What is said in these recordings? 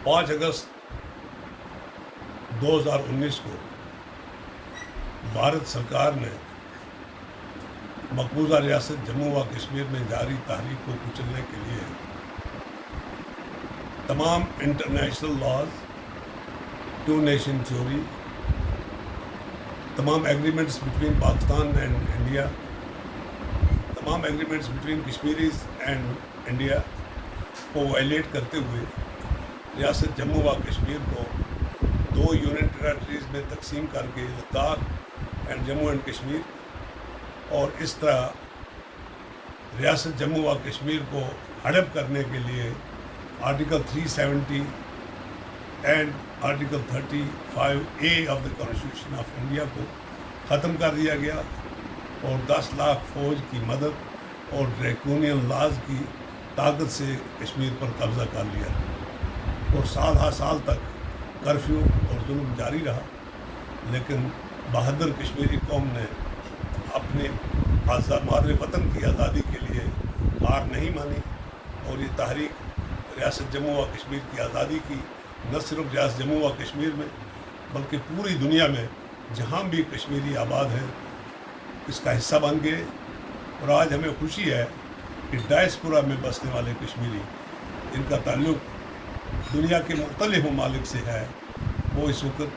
5 अगस्त 2019 को भारत सरकार ने मकबूजा रियासत जम्मू व कश्मीर में जारी तहरीक को कुचलने के लिए तमाम international laws, two nation theory, तमाम agreements between Pakistan and India, तमाम agreements between Kashmiris and India को वायलेट करते हुए रियासत जम्मू व कश्मीर को 2 यूनियन टेरेटरीज में तकसीम करके लद्दाख एंड जम्मू एंड कश्मीर, और इस तरह रियासत जम्मू व कश्मीर को हड़प करने के लिए article 370 and article 35A of the constitution of India को ख़त्म कर दिया गया और 10 लाख फौज की मदद और ड्रैकोनियन लॉज की ताकत से कश्मीर पर कब्ज़ा कर लिया और साल हर साल तक कर्फ्यू और जुल्म जारी रहा। लेकिन बहादुर कश्मीरी कौम ने अपने मादरे वतन की आज़ादी के लिए हार नहीं मानी और ये तहरीक रियासत जम्मू व कश्मीर की आज़ादी की न सिर्फ रियासत जम्मू व कश्मीर में बल्कि पूरी दुनिया में जहाँ भी कश्मीरी आबाद हैं इसका हिस्सा बन गए। और आज हमें खुशी है कि डायस्पोरा में बसने वाले कश्मीरी, इनका ताल्लुक़ दुनिया के मुख्तलिफ ममालिक से है, वो इस वक्त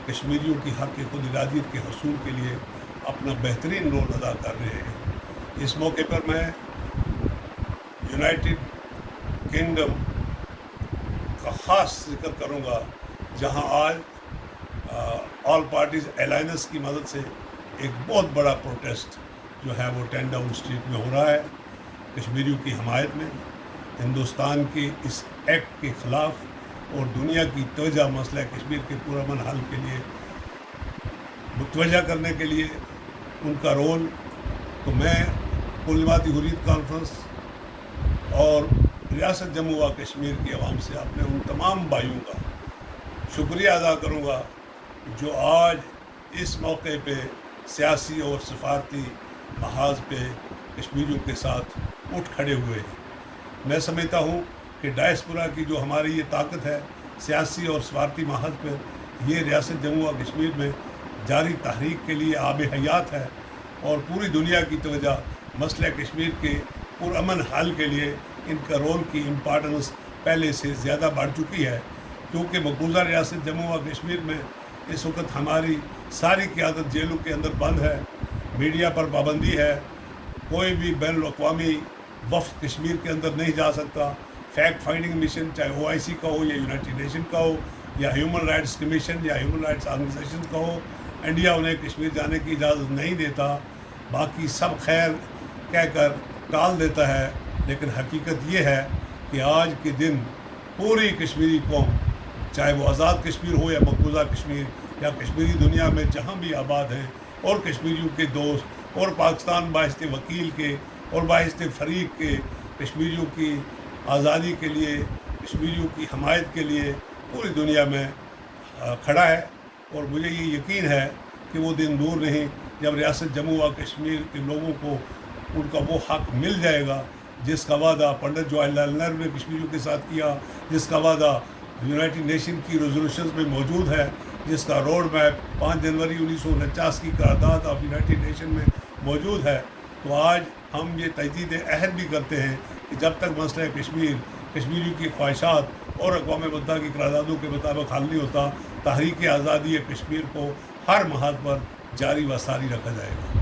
कश्मीरियों की हक़ खुद इरादियत के हसूल के लिए अपना बेहतरीन रोल अदा कर रहे हैं। इस मौके पर मैं यूनाइटेड किंगडम का ख़ास जिक्र करूँगा, जहां आज ऑल पार्टीज़ अलायंस की मदद से एक बहुत बड़ा प्रोटेस्ट जो है वो 10 डाउन स्ट्रीट में हो रहा है कश्मीरियों की हमायत में, हिंदुस्तान के इस एक्ट के ख़िलाफ़ और दुनिया की तवज्जो मसला कश्मीर के पुरअमन हल के लिए मुतवज्जा करने के लिए उनका रोल। तो मैं कुल जमाती हुर्रियत कॉन्फ्रेंस और रियासत जम्मू व कश्मीर की आवाम से अपने उन तमाम भाइयों का शुक्रिया अदा करूँगा जो आज इस मौके पे सियासी और सफारती महाज पे कश्मीरियों के साथ उठ खड़े हुए हैं। मैं समझता हूँ कि डायस्पोरा की जो हमारी ये ताकत है सियासी और सफारती महाज पर, ये रियासत जम्मू व कश्मीर में जारी तहरीक के लिए आब हयात है और पूरी दुनिया की तवज्जो मसला कश्मीर के पुरअमन हल के लिए इनका रोल की इम्पार्टेंस पहले से ज़्यादा बढ़ चुकी है, क्योंकि मकबूजा रियासत जम्मू व कश्मीर में इस वक्त हमारी सारी क़यादत जेलों के अंदर बंद है, मीडिया पर पाबंदी है, कोई भी बैन अवी वफ़द कश्मीर के अंदर नहीं जा सकता। फैक्ट फाइंडिंग मिशन चाहे OIC का हो या यूनाइटेड नेशन का हो या ह्यूमन राइट्स कमीशन या ह्यूमन राइट्स ऑर्गेनाइजेशन का हो, इंडिया उन्हें कश्मीर जाने की इजाज़त नहीं देता। बाकी सब खैर कहकर टाल देता है, लेकिन हकीकत ये है कि आज के दिन पूरी कश्मीरी कौम, चाहे वो आज़ाद कश्मीर हो या मकबूजा कश्मीर या कश्मीरी दुनिया में जहाँ भी आबाद हैं, और कश्मीरियों के दोस्त और पाकिस्तान बाइस्ते वकील के और बाइस्ते फ़रीक के कश्मीरियों की आज़ादी के लिए, कश्मीरियों की हमायत के लिए पूरी दुनिया में खड़ा है। और मुझे ये यकीन है कि वो दिन दूर नहीं जब रियासत जम्मू व कश्मीर के लोगों को उनका वो हक़ मिल जाएगा जिसका वादा पंडित जवाहरलाल नेहरू ने कश्मीरियों के साथ किया, जिसका वादा यूनाइटेड नेशन की रेजोल्यूशंस में मौजूद है, जिसका रोड मैप 5 जनवरी 1949 की करारदाद ऑफ यूनाइटेड नेशन में मौजूद है। तो आज हम ये तजदीद अहद भी करते हैं कि जब तक मसला कश्मीर कश्मीरियों की ख्वाहिशात और अक़वाम मुत्तहिदा की करारदादों के मुताबिक हल नहीं होता, तहरीक आज़ादी कश्मीर को हर महाज पर जारी व सारी रखा जाएगा।